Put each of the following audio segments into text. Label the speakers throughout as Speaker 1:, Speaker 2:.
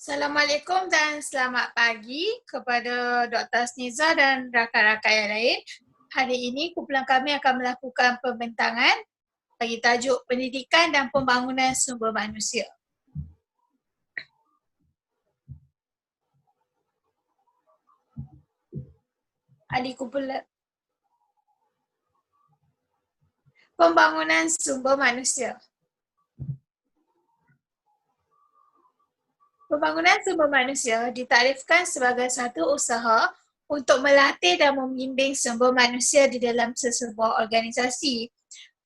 Speaker 1: Assalamualaikum dan selamat pagi kepada Dr. Sniza dan rakan-rakan yang lain. Hari ini kumpulan kami akan melakukan pembentangan bagi tajuk pendidikan dan pembangunan sumber manusia. Ahli kumpulan pembangunan sumber manusia. Pembangunan sumber manusia ditarifkan sebagai satu usaha untuk melatih dan membimbing sumber manusia di dalam sesebuah organisasi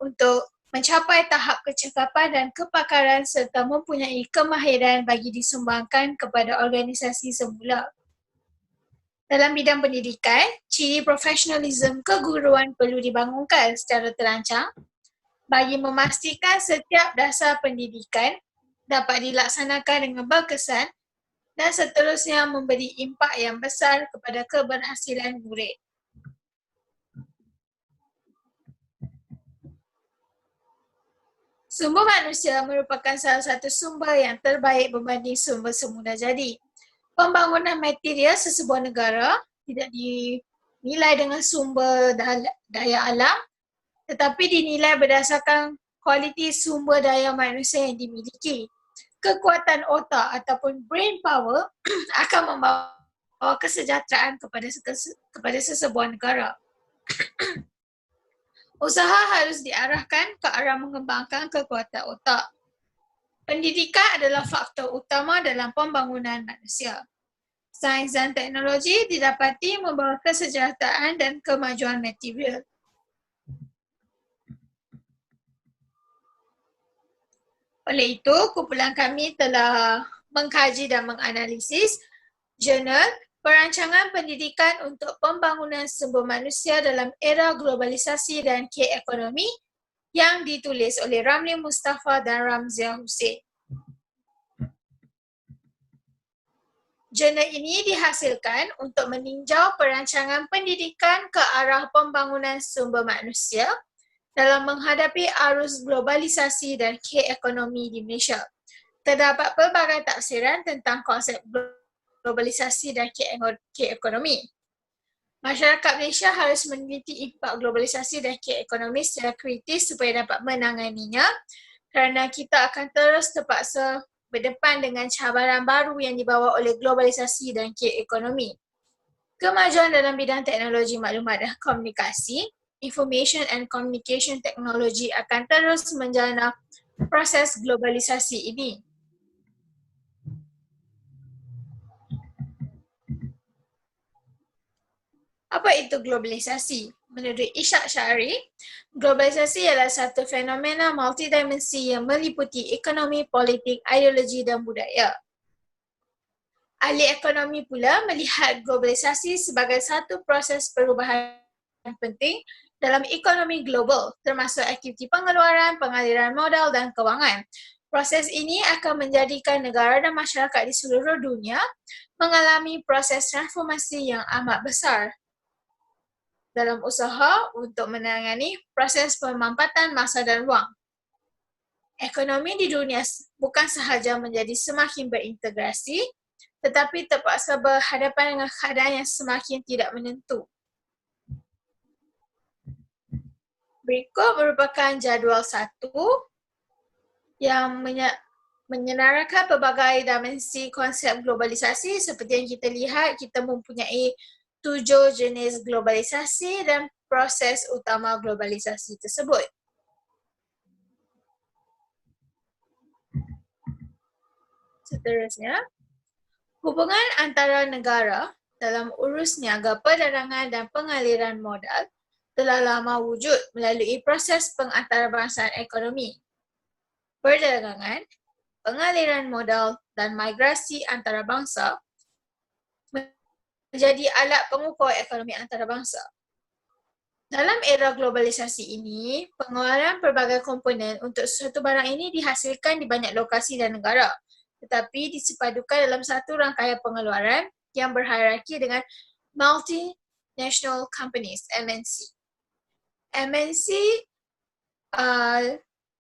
Speaker 1: untuk mencapai tahap kecakapan dan kepakaran serta mempunyai kemahiran bagi disumbangkan kepada organisasi semula. Dalam bidang pendidikan, ciri profesionalisme keguruan perlu dibangunkan secara terancang bagi memastikan setiap dasar pendidikan dapat dilaksanakan dengan berkesan dan seterusnya memberi impak yang besar kepada keberhasilan murid. Sumber manusia merupakan salah satu sumber yang terbaik berbanding sumber semula jadi. Pembangunan material sesebuah negara tidak dinilai dengan sumber daya alam tetapi dinilai berdasarkan kualiti sumber daya manusia yang dimiliki. Kekuatan otak ataupun brain power akan membawa kesejahteraan kepada sesebuah negara. Usaha harus diarahkan ke arah mengembangkan kekuatan otak. Pendidikan adalah faktor utama dalam pembangunan manusia. Sains dan teknologi didapati membawa kesejahteraan dan kemajuan material. Oleh itu, kumpulan kami telah mengkaji dan menganalisis jurnal Perancangan Pendidikan untuk Pembangunan Sumber Manusia dalam Era Globalisasi dan K-Ekonomi yang ditulis oleh Ramli Mustafa dan Ramziah Hussein. Jurnal ini dihasilkan untuk meninjau perancangan pendidikan ke arah pembangunan sumber manusia dalam menghadapi arus globalisasi dan K-Ekonomi di Malaysia. Terdapat pelbagai tafsiran tentang konsep globalisasi dan K-Ekonomi. Masyarakat Malaysia harus meneliti impak globalisasi dan K-Ekonomi secara kritis supaya dapat menanganinya kerana kita akan terus terpaksa berdepan dengan cabaran baru yang dibawa oleh globalisasi dan K-Ekonomi. Kemajuan dalam bidang teknologi maklumat dan komunikasi, Information and Communication Technology akan terus menjana proses globalisasi ini. Apa itu globalisasi? Menurut Ishak Syari, globalisasi adalah satu fenomena multidimensi yang meliputi ekonomi, politik, ideologi dan budaya. Ahli ekonomi pula melihat globalisasi sebagai satu proses perubahan penting dalam ekonomi global, termasuk aktiviti pengeluaran, pengaliran modal dan kewangan. Proses ini akan menjadikan negara dan masyarakat di seluruh dunia mengalami proses transformasi yang amat besar dalam usaha untuk menangani proses pemampatan masa dan wang. Ekonomi di dunia bukan sahaja menjadi semakin berintegrasi, tetapi terpaksa berhadapan dengan keadaan yang semakin tidak menentu. Berikut merupakan jadual satu yang menyenaraikan pelbagai dimensi konsep globalisasi. Seperti yang kita lihat, kita mempunyai 7 jenis globalisasi dan proses utama globalisasi tersebut. Seterusnya, hubungan antara negara dalam urus niaga perdagangan dan pengaliran modal telah lama wujud melalui proses pengantarabangsaan ekonomi, perdagangan, pengaliran modal dan migrasi antarabangsa menjadi alat pengukur ekonomi antarabangsa. Dalam era globalisasi ini, pengeluaran pelbagai komponen untuk sesuatu barang ini dihasilkan di banyak lokasi dan negara, tetapi disepadukan dalam satu rangkaian pengeluaran yang berhierarki dengan multinational companies, MNC. MNC,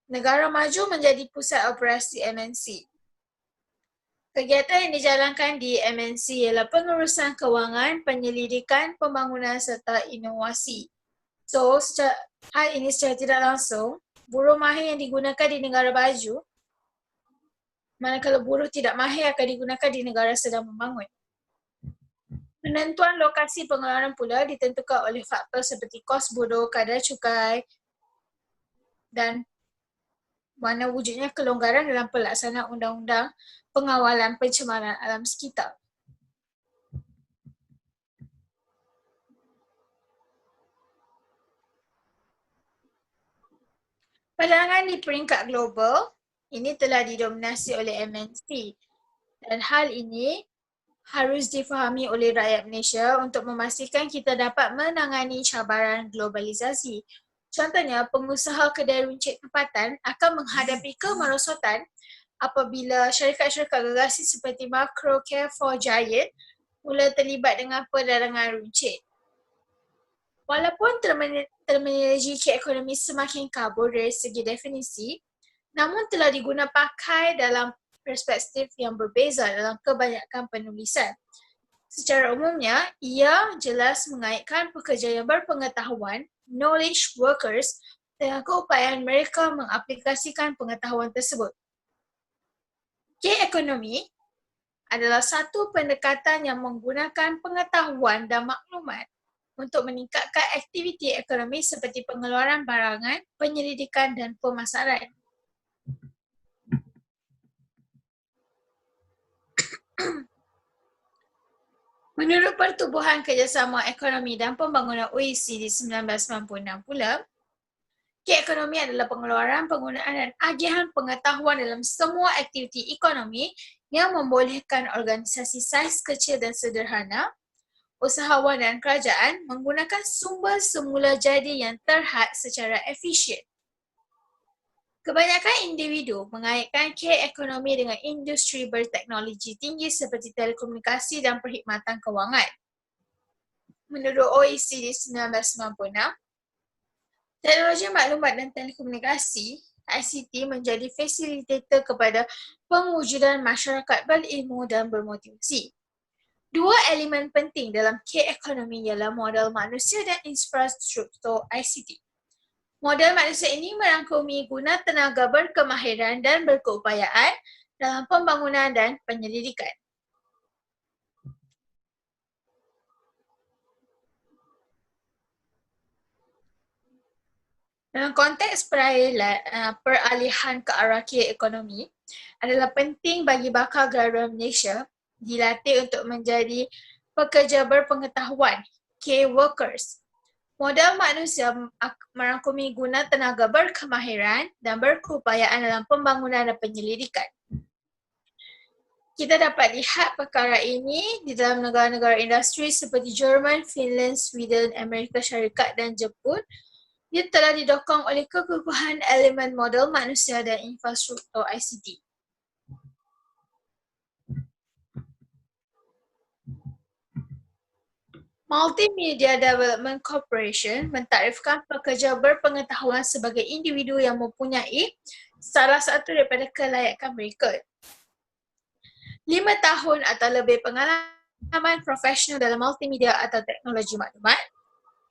Speaker 1: negara maju menjadi pusat operasi MNC. Kegiatan yang dijalankan di MNC ialah pengurusan kewangan, penyelidikan, pembangunan serta inovasi. So, hal ini secara tidak langsung, buruh mahir yang digunakan di negara baju, manakala buruh tidak mahir akan digunakan di negara sedang membangun. Penentuan lokasi pengeluaran pula ditentukan oleh faktor seperti kos buruh, kadar cukai dan mana wujudnya kelonggaran dalam pelaksanaan undang-undang pengawalan pencemaran alam sekitar. Perdagangan di peringkat global ini telah didominasi oleh MNC dan hal ini harus difahami oleh rakyat Malaysia untuk memastikan kita dapat menangani cabaran globalisasi. Contohnya, pengusaha kedai runcit tempatan akan menghadapi kemerosotan apabila syarikat-syarikat gergasi seperti Makro, Carrefour, Giant mula terlibat dengan perdagangan runcit. Walaupun terminologi ekonomi semakin kabur dari segi definisi, namun telah diguna pakai dalam perspektif yang berbeza dalam kebanyakan penulisan. Secara umumnya, ia jelas mengaitkan pekerja yang berpengetahuan, knowledge workers, dengan keupayaan mereka mengaplikasikan pengetahuan tersebut. K-ekonomi adalah satu pendekatan yang menggunakan pengetahuan dan maklumat untuk meningkatkan aktiviti ekonomi seperti pengeluaran barangan, penyelidikan dan pemasaran. Menurut Pertubuhan Kerjasama Ekonomi dan Pembangunan OECD 1996 pula, K-ekonomi adalah pengeluaran, penggunaan dan agihan pengetahuan dalam semua aktiviti ekonomi yang membolehkan organisasi saiz kecil dan sederhana, usahawan dan kerajaan menggunakan sumber semula jadi yang terhad secara efisien. Kebanyakan individu mengaitkan K-ekonomi dengan industri berteknologi tinggi seperti telekomunikasi dan perkhidmatan kewangan. Menurut OECD 1996, teknologi maklumat dan telekomunikasi ICT menjadi fasilitator kepada pewujudan masyarakat berilmu dan bermotivasi. Dua elemen penting dalam K-ekonomi ialah modal manusia dan infrastruktur ICT. Modal manusia ini merangkumi guna tenaga berkemahiran dan berkeupayaan dalam pembangunan dan penyelidikan. Dalam konteks peralihan ke arah K-ekonomi, adalah penting bagi bakal garda Malaysia dilatih untuk menjadi pekerja berpengetahuan, K-workers. Modal manusia merangkumi guna tenaga berkemahiran dan berkeupayaan dalam pembangunan dan penyelidikan. Kita dapat lihat perkara ini di dalam negara-negara industri seperti Jerman, Finland, Sweden, Amerika Syarikat dan Jepun. Ia telah didokong oleh kekukuhan elemen modal manusia dan infrastruktur ICT. Multimedia Development Corporation mentarifkan pekerja berpengetahuan sebagai individu yang mempunyai salah satu daripada kelayakan berikut. 5 tahun atau lebih pengalaman profesional dalam multimedia atau teknologi maklumat,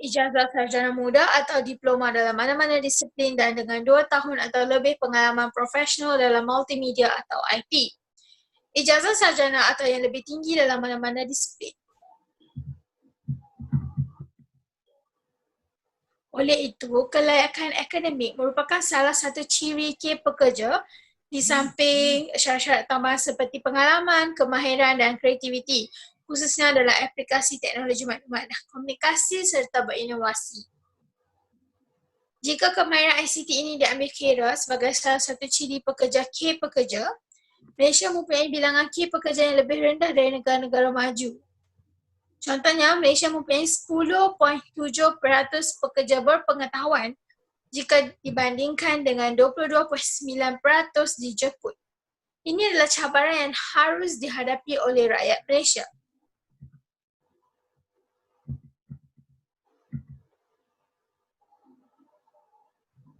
Speaker 1: ijazah sarjana muda atau diploma dalam mana-mana disiplin dan dengan 2 tahun atau lebih pengalaman profesional dalam multimedia atau IT. Ijazah sarjana atau yang lebih tinggi dalam mana-mana disiplin. Oleh itu, kelayakan akademik merupakan salah satu ciri K pekerja di samping syarat-syarat tambahan seperti pengalaman, kemahiran dan kreativiti, khususnya dalam aplikasi teknologi maklumat dan komunikasi serta berinovasi. Jika kemahiran ICT ini diambil kira sebagai salah satu ciri pekerja K pekerja, Malaysia mempunyai bilangan K pekerja yang lebih rendah dari negara-negara maju. Contohnya, Malaysia mempunyai 10.7% pekerja berpengetahuan jika dibandingkan dengan 22.9% di Jepun. Ini adalah cabaran yang harus dihadapi oleh rakyat Malaysia.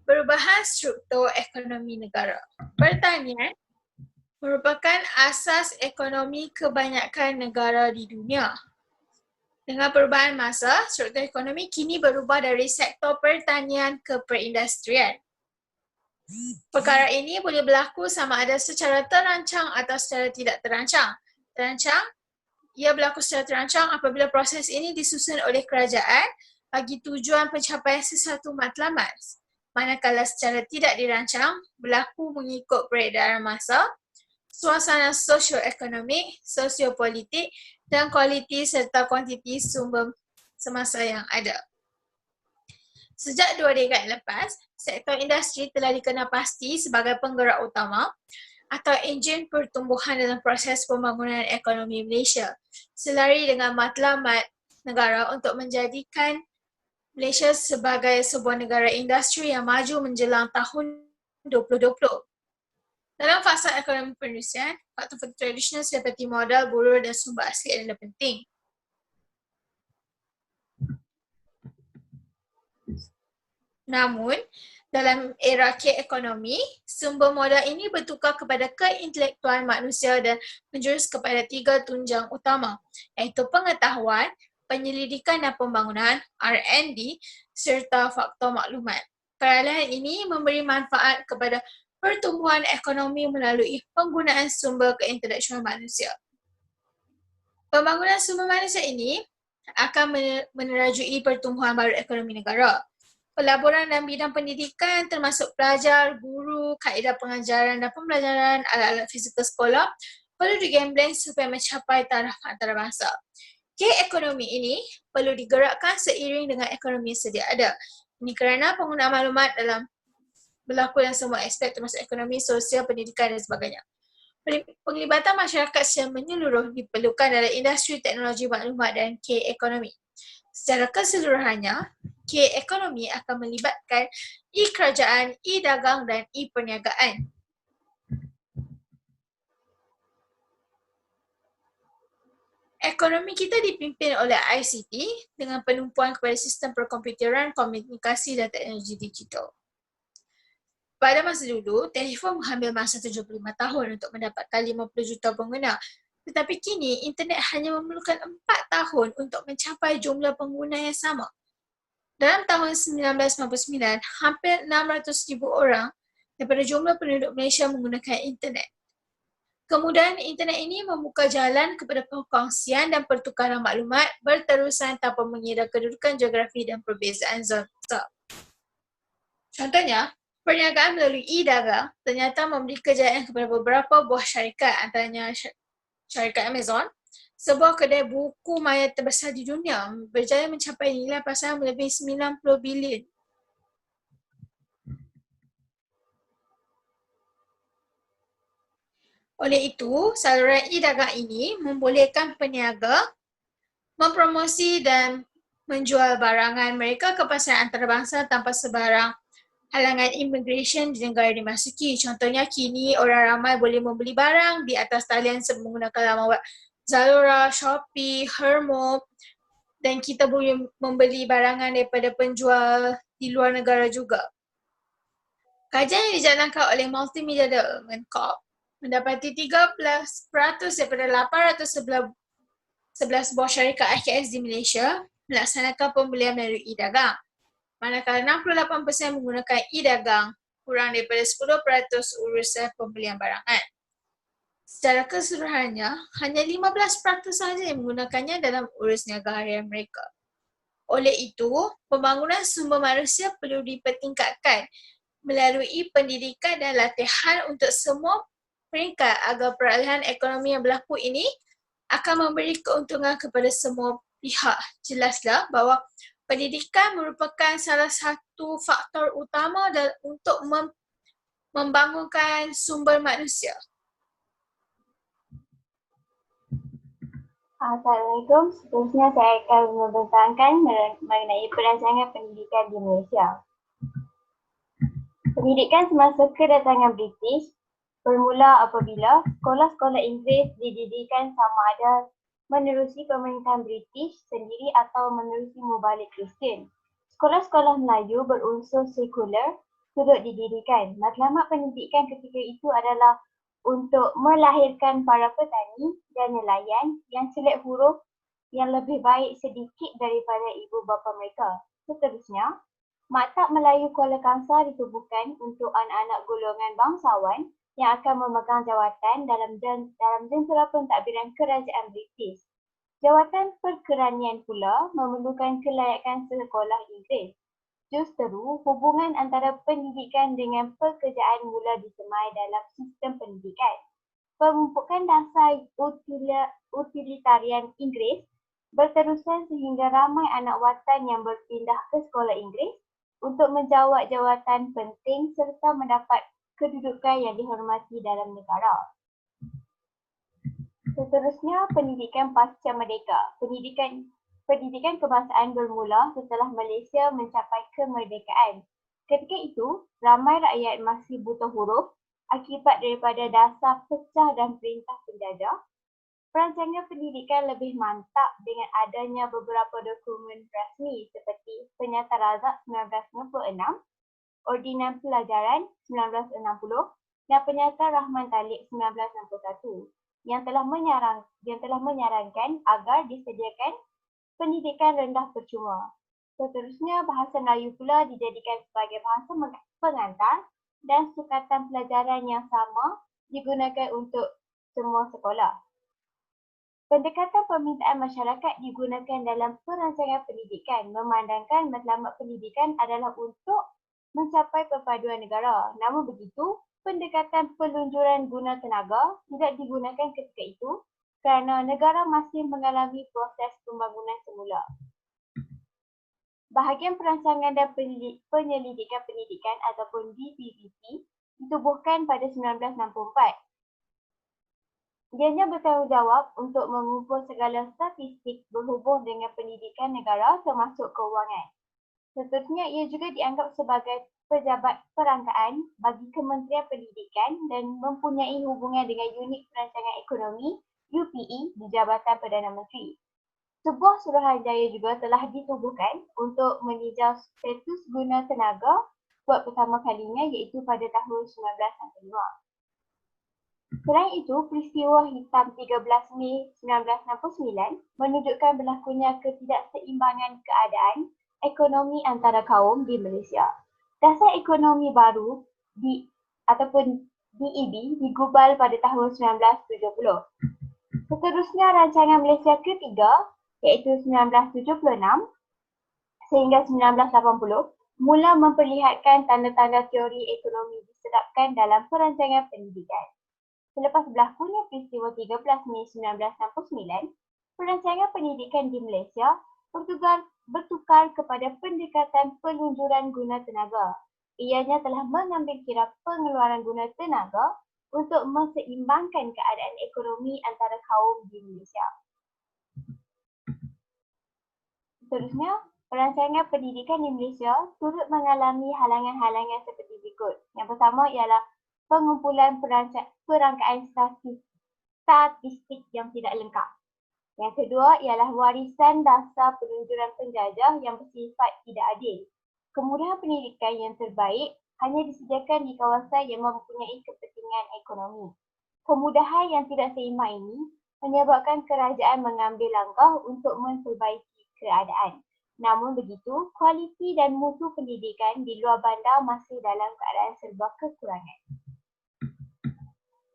Speaker 1: Perubahan struktur ekonomi negara. Pertanian merupakan asas ekonomi kebanyakan negara di dunia. Dengan perubahan masa, struktur ekonomi kini berubah dari sektor pertanian ke perindustrian. Perkara ini boleh berlaku sama ada secara terancang atau secara tidak terancang. Terancang, ia berlaku secara terancang apabila proses ini disusun oleh kerajaan bagi tujuan pencapaian sesuatu matlamat. Manakala secara tidak dirancang, berlaku mengikut peredaran masa, suasana sosioekonomik, sosiopolitik dan kualiti serta kuantiti sumber semasa yang ada. Sejak 2 dekad lepas, sektor industri telah dikenal pasti sebagai penggerak utama atau enjin pertumbuhan dalam proses pembangunan ekonomi Malaysia, selari dengan matlamat negara untuk menjadikan Malaysia sebagai sebuah negara industri yang maju menjelang tahun 2020. Dalam fasa ekonomi perindustrian, faktor-faktor tradisional seperti modal, buruh dan sumber asli adalah penting. Namun, dalam era K-ekonomi, sumber modal ini bertukar kepada keintelektuan manusia dan menjurus kepada 3 tunjang utama, iaitu pengetahuan, penyelidikan dan pembangunan, R&D, serta faktor maklumat. Peralihan ini memberi manfaat kepada pertumbuhan ekonomi melalui penggunaan sumber keintelektuan manusia. Pembangunan sumber manusia ini akan menerajui pertumbuhan baru ekonomi negara. Pelaburan dalam bidang pendidikan termasuk pelajar, guru, kaedah pengajaran dan pembelajaran, alat-alat fizikal sekolah perlu digembleng supaya mencapai taraf antarabangsa. K-ekonomi ini perlu digerakkan seiring dengan ekonomi sedia ada. Ini kerana penggunaan maklumat dalam berlaku dalam semua aspek termasuk ekonomi, sosial, pendidikan dan sebagainya. Penglibatan masyarakat secara menyeluruh diperlukan dalam industri teknologi maklumat dan K-ekonomi. Secara keseluruhannya, K-ekonomi akan melibatkan e-kerajaan, e-dagang dan e-perniagaan. Ekonomi kita dipimpin oleh ICT dengan penumpuan kepada sistem perkomputeran, komunikasi dan teknologi digital. Pada masa dulu, telefon mengambil masa 75 tahun untuk mendapatkan 50 juta pengguna. Tetapi kini, internet hanya memerlukan 4 tahun untuk mencapai jumlah pengguna yang sama. Dalam tahun 1999, hampir 600,000 orang daripada jumlah penduduk Malaysia menggunakan internet. Kemudahan internet ini membuka jalan kepada perkongsian dan pertukaran maklumat berterusan tanpa mengira kedudukan geografi dan perbezaan zona. Contohnya, perniagaan melalui e-dagang ternyata memberi kejayaan kepada beberapa buah syarikat, antaranya syarikat Amazon, sebuah kedai buku maya terbesar di dunia, berjaya mencapai nilai pasaran melebihi 90 bilion. Oleh itu, saluran e-dagang ini membolehkan peniaga mempromosi dan menjual barangan mereka ke pasaran antarabangsa tanpa sebarang halangan immigration di negara dimasuki. Contohnya, kini orang ramai boleh membeli barang di atas talian menggunakan laman web Zalora, Shopee, Hermo, dan kita boleh membeli barangan daripada penjual di luar negara juga. Kajian yang dijalankan oleh Multimedia Development Corp mendapati 13% daripada 811 buah syarikat IKS di Malaysia melaksanakan pembelian melalui e-dagang. Manakala 68% menggunakan e-dagang, kurang daripada 10% urusan pembelian barangan. Secara keseluruhannya, hanya 15% sahaja yang menggunakannya dalam urus niaga harian mereka. Oleh itu, pembangunan sumber manusia perlu dipertingkatkan melalui pendidikan dan latihan untuk semua peringkat agar peralihan ekonomi yang berlaku ini akan memberi keuntungan kepada semua pihak. Jelaslah bahawa pendidikan merupakan salah satu faktor utama untuk membangunkan sumber manusia.
Speaker 2: Assalamualaikum. Seterusnya saya akan membentangkan mengenai perancangan pendidikan di Malaysia. Pendidikan semasa kedatangan British bermula apabila sekolah-sekolah Inggeris didirikan sama ada menerusi pemerintahan British sendiri atau menerusi mubalik Kristian. Sekolah-sekolah Melayu berunsur sekular turut didirikan. Matlamat pendidikan ketika itu adalah untuk melahirkan para petani dan nelayan yang celik huruf yang lebih baik sedikit daripada ibu bapa mereka. Seterusnya, Maktab Melayu Kuala Kangsar ditubuhkan untuk anak-anak golongan bangsawan yang akan memegang jawatan dalam jentera pentadbiran kerajaan British. Jawatan perkeranian pula memerlukan kelayakan sekolah Inggeris. Justeru, hubungan antara pendidikan dengan pekerjaan mula disemai dalam sistem pendidikan. Pemumpukan dasar utilitarian Inggeris berterusan sehingga ramai anak watan yang berpindah ke sekolah Inggeris untuk menjawat jawatan penting serta mendapat kedudukan yang dihormati dalam negara. Seterusnya, pendidikan pasca merdeka. Pendidikan kebangsaan bermula setelah Malaysia mencapai kemerdekaan. Ketika itu, ramai rakyat masih buta huruf akibat daripada dasar pecah dan perintah penjajah. Perancangan pendidikan lebih mantap dengan adanya beberapa dokumen rasmi seperti Penyata Razak 1996, Ordinan Pelajaran 1960 dan Penyata Rahman Talib 1961 yang telah menyarankan agar disediakan pendidikan rendah percuma. Seterusnya, bahasa Melayu pula dijadikan sebagai bahasa pengantar dan sukatan pelajaran yang sama digunakan untuk semua sekolah. Pendekatan permintaan masyarakat digunakan dalam perancangan pendidikan memandangkan matlamat pendidikan adalah untuk mencapai perpaduan negara. Namun begitu, pendekatan pelunjuran guna tenaga tidak digunakan ketika itu kerana negara masih mengalami proses pembangunan semula. Bahagian perancangan dan penyelidikan pendidikan ataupun BPPT ditubuhkan pada 1964. Ianya bertanggungjawab untuk mengumpul segala statistik berhubung dengan pendidikan negara termasuk keuangan. Seterusnya, ia juga dianggap sebagai pejabat perangkaan bagi Kementerian Pendidikan dan mempunyai hubungan dengan Unit Perancangan Ekonomi UPE di Jabatan Perdana Menteri. Sebuah suruhanjaya juga telah ditubuhkan untuk meninjau status guna tenaga buat pertama kalinya iaitu pada tahun 1965. Selain itu, peristiwa hitam 13 Mei 1969 menunjukkan berlakunya ketidakseimbangan keadaan ekonomi antara kaum di Malaysia. Dasar ekonomi baru ataupun DEB digubal pada tahun 1970. Seterusnya, rancangan Malaysia ketiga iaitu 1976 sehingga 1980 mula memperlihatkan tanda-tanda teori ekonomi disedapkan dalam perancangan pendidikan. Selepas berlakunya peristiwa 13 Mei 1969, perancangan pendidikan di Malaysia bertukar kepada pendekatan pelunjuran guna tenaga. Ianya telah mengambil kira pengeluaran guna tenaga untuk menseimbangkan keadaan ekonomi antara kaum di Malaysia. Seterusnya, perancangan pendidikan di Malaysia turut mengalami halangan-halangan seperti berikut. Yang pertama ialah pengumpulan perangkaan statistik yang tidak lengkap. Yang kedua ialah warisan dasar pelunjuran penjajah yang bersifat tidak adil. Kemudahan pendidikan yang terbaik hanya disediakan di kawasan yang mempunyai kepentingan ekonomi. Kemudahan yang tidak seimbang ini menyebabkan kerajaan mengambil langkah untuk memperbaiki keadaan. Namun begitu, kualiti dan mutu pendidikan di luar bandar masih dalam keadaan serba kekurangan.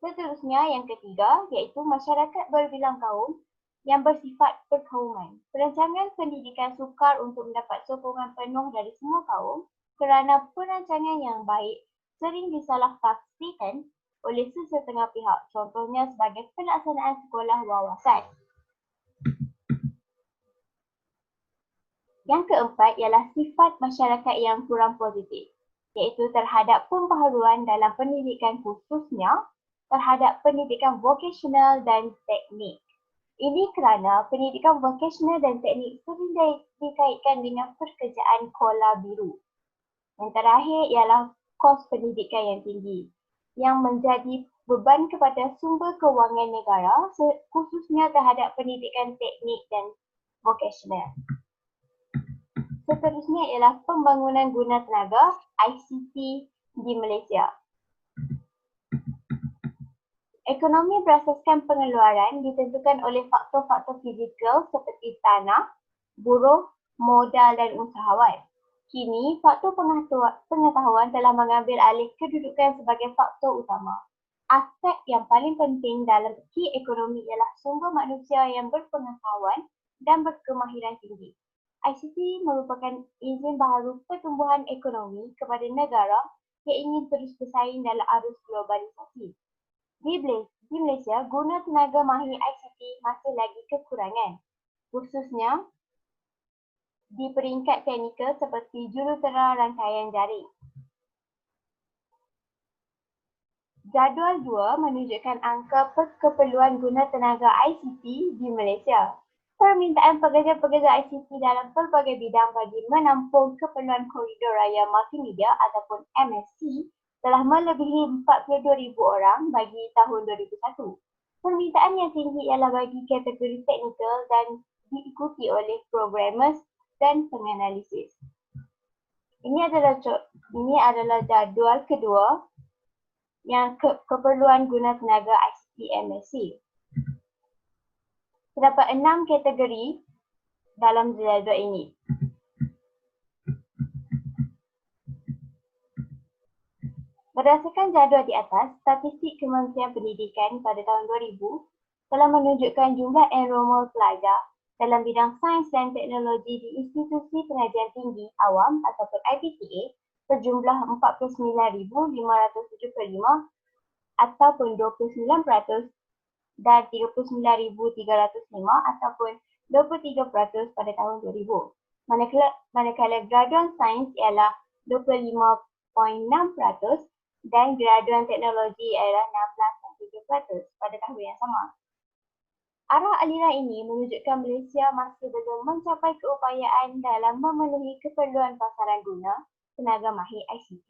Speaker 2: Seterusnya, yang ketiga iaitu masyarakat berbilang kaum yang bersifat perkauman. Perancangan pendidikan sukar untuk mendapat sokongan penuh dari semua kaum kerana perancangan yang baik sering disalahtafsirkan oleh sesetengah pihak, contohnya sebagai pelaksanaan sekolah wawasan. Yang keempat ialah sifat masyarakat yang kurang positif, iaitu terhadap pembaharuan dalam pendidikan khususnya terhadap pendidikan vokasional dan teknik. Ini kerana pendidikan vokasional dan teknik sering dikaitkan dengan pekerjaan kola biru. Yang terakhir ialah kos pendidikan yang tinggi yang menjadi beban kepada sumber kewangan negara khususnya terhadap pendidikan teknik dan vokasional. Seterusnya ialah pembangunan guna tenaga ICT di Malaysia. Ekonomi berasaskan pengeluaran ditentukan oleh faktor-faktor fizikal seperti tanah, buruh, modal dan usahawan. Kini, faktor pengetahuan telah mengambil alih kedudukan sebagai faktor utama. Aspek yang paling penting dalam erti ekonomi ialah sumber manusia yang berpengetahuan dan berkemahiran tinggi. ICT merupakan enjin baharu pertumbuhan ekonomi kepada negara yang ingin terus bersaing dalam arus globalisasi. Di Malaysia, guna tenaga mahir ICT masih lagi kekurangan, khususnya di peringkat teknikal seperti jurutera rangkaian jaring. Jadual 2 menunjukkan angka keperluan guna tenaga ICT di Malaysia. Permintaan pekerja-pekerja ICT dalam pelbagai bidang bagi menampung keperluan koridor raya multimedia ataupun MSC telah melebihi 42,000 orang bagi tahun 2001. Permintaan yang tinggi ialah bagi kategori teknikal dan diikuti oleh programmers dan penganalisis. Ini adalah jadual kedua yang keperluan guna tenaga ICT MSc. Terdapat 6 kategori dalam jadual ini. Berdasarkan jadual di atas, statistik Kementerian Pendidikan pada tahun 2000 telah menunjukkan jumlah enrolment pelajar dalam bidang sains dan teknologi di institusi pengajian tinggi awam ataupun IPTA berjumlah 49,575 ataupun 29% dan 39,305 ataupun 23% pada tahun 2000. Manakala graduan sains ialah 25,6% dan graduan teknologi ialah 16,7% pada tahun yang sama. Arah aliran ini menunjukkan Malaysia masih belum mencapai keupayaan dalam memenuhi keperluan pasaran guna tenaga mahir ICT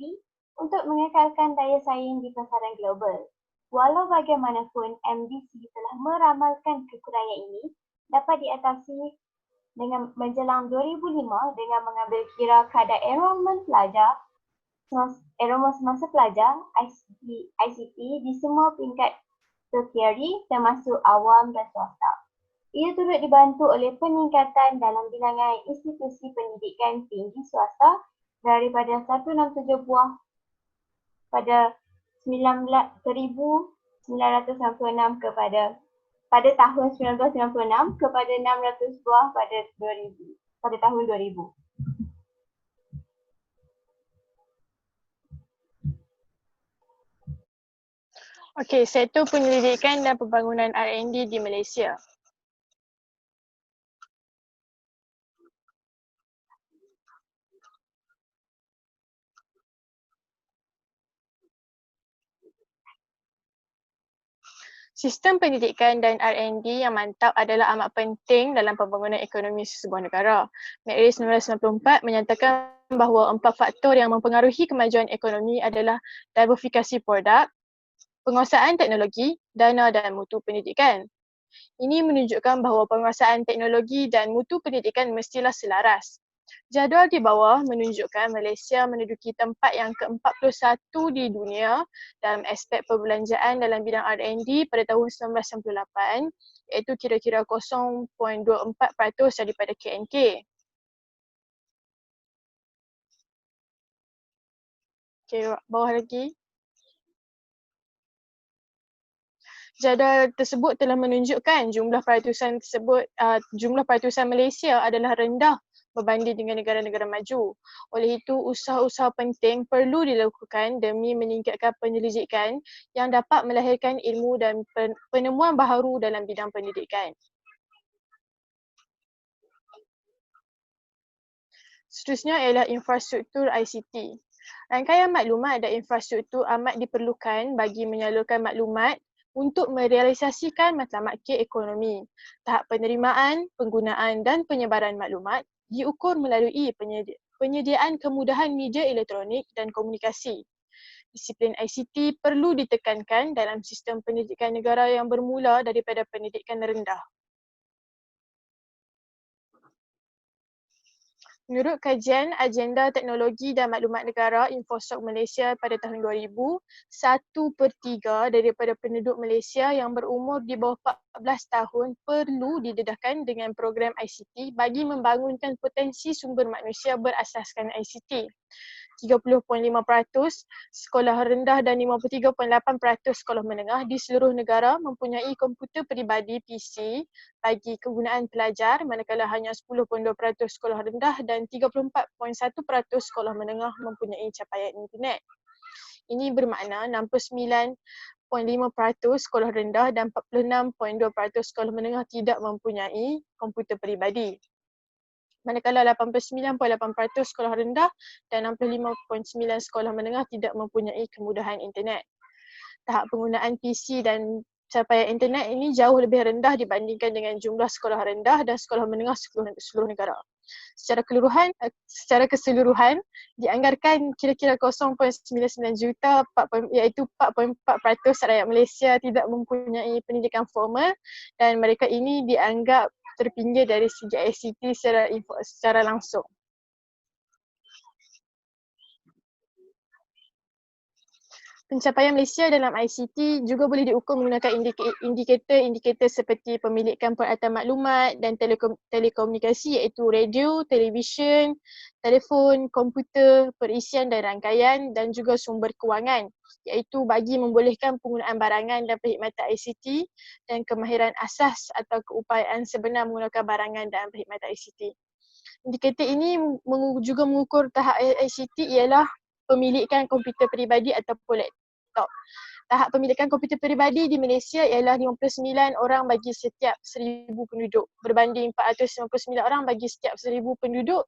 Speaker 2: untuk mengekalkan daya saing di pasaran global. Walau bagaimanapun, MDC telah meramalkan kekurangan ini dapat diatasi dengan menjelang 2005 dengan mengambil kira kadar enrolment semasa pelajar ICT di semua peringkat tertiary termasuk awam dan swasta. Ia turut dibantu oleh peningkatan dalam bilangan institusi pendidikan tinggi swasta daripada 167 buah pada 1996 pada tahun 1996 kepada 600 buah pada tahun 2000.
Speaker 3: Okey, Sektor Penyelidikan dan Pembangunan R&D di Malaysia. Sistem pendidikan dan R&D yang mantap adalah amat penting dalam pembangunan ekonomi sesebuah negara. McRae 1994 menyatakan bahawa 4 faktor yang mempengaruhi kemajuan ekonomi adalah diversifikasi produk, penguasaan teknologi, dana dan mutu pendidikan. Ini menunjukkan bahawa penguasaan teknologi dan mutu pendidikan mestilah selaras. Jadual di bawah menunjukkan Malaysia menduduki tempat yang ke-41 di dunia dalam aspek perbelanjaan dalam bidang R&D pada tahun 1998, iaitu kira-kira 0.24% daripada KNK. Okey, bawah lagi. Jadual tersebut telah menunjukkan jumlah peratusan Malaysia adalah rendah berbanding dengan negara-negara maju. Oleh itu, usaha-usaha penting perlu dilakukan demi meningkatkan penyelidikan yang dapat melahirkan ilmu dan penemuan baharu dalam bidang pendidikan. Seterusnya ialah infrastruktur ICT. Rangkaian maklumat dan infrastruktur amat diperlukan bagi menyalurkan maklumat untuk merealisasikan matlamat K ekonomi. Tahap penerimaan, penggunaan dan penyebaran maklumat diukur melalui penyediaan kemudahan media elektronik dan komunikasi. Disiplin ICT perlu ditekankan dalam sistem pendidikan negara yang bermula daripada pendidikan rendah. Menurut kajian Agenda Teknologi dan Maklumat Negara Infosok Malaysia pada tahun 2000, 1/3 daripada penduduk Malaysia yang berumur di bawah 14 tahun perlu didedahkan dengan program ICT bagi membangunkan potensi sumber manusia berasaskan ICT. 30.5% sekolah rendah dan 53.8% sekolah menengah di seluruh negara mempunyai komputer peribadi PC bagi kegunaan pelajar, manakala hanya 10.2% sekolah rendah dan 34.1% sekolah menengah mempunyai capaian internet. Ini bermakna 69.5% sekolah rendah dan 46.2% sekolah menengah tidak mempunyai komputer peribadi. Manakala 89.8% sekolah rendah dan 65.9% sekolah menengah tidak mempunyai kemudahan internet. Tahap penggunaan PC dan capaian internet ini jauh lebih rendah dibandingkan dengan jumlah sekolah rendah dan sekolah menengah seluruh negara. Secara keseluruhan, dianggarkan kira-kira 0.99 juta iaitu 4.4% rakyat Malaysia tidak mempunyai pendidikan formal dan mereka ini dianggap terpinggir dari segi ICT secara langsung. Pencapaian Malaysia dalam ICT juga boleh diukur menggunakan indikator-indikator seperti pemilikan peralatan maklumat dan telekomunikasi iaitu radio, televisyen, telefon, komputer, perisian dan rangkaian dan juga sumber kewangan iaitu bagi membolehkan penggunaan barangan dan perkhidmatan ICT dan kemahiran asas atau keupayaan sebenar menggunakan barangan dan perkhidmatan ICT. Indikator ini juga mengukur tahap ICT ialah pemilikan komputer peribadi ataupun laptop. Tahap pemilikan komputer peribadi di Malaysia ialah 59 orang bagi setiap 1,000 penduduk berbanding 499 orang bagi setiap 1,000 penduduk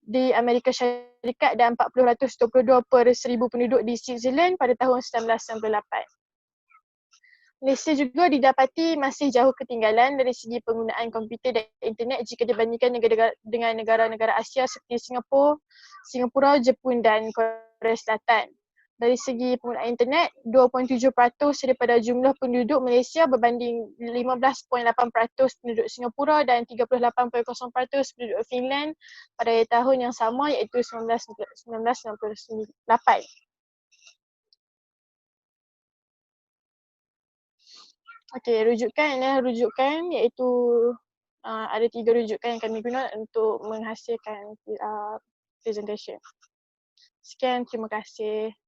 Speaker 3: di Amerika Syarikat dan 422 per 1,000 penduduk di Switzerland pada tahun 1998. Malaysia juga didapati masih jauh ketinggalan dari segi penggunaan komputer dan internet jika dibandingkan dengan negara-negara Asia seperti Singapura, Jepun dan Korea Selatan. Dari segi penggunaan internet, 2.7% daripada jumlah penduduk Malaysia berbanding 15.8% penduduk Singapura dan 38.0% penduduk Finland pada tahun yang sama iaitu 1998. Okey, rujukan iaitu ada 3 rujukan yang kami guna untuk menghasilkan presentation. Sekian, terima kasih.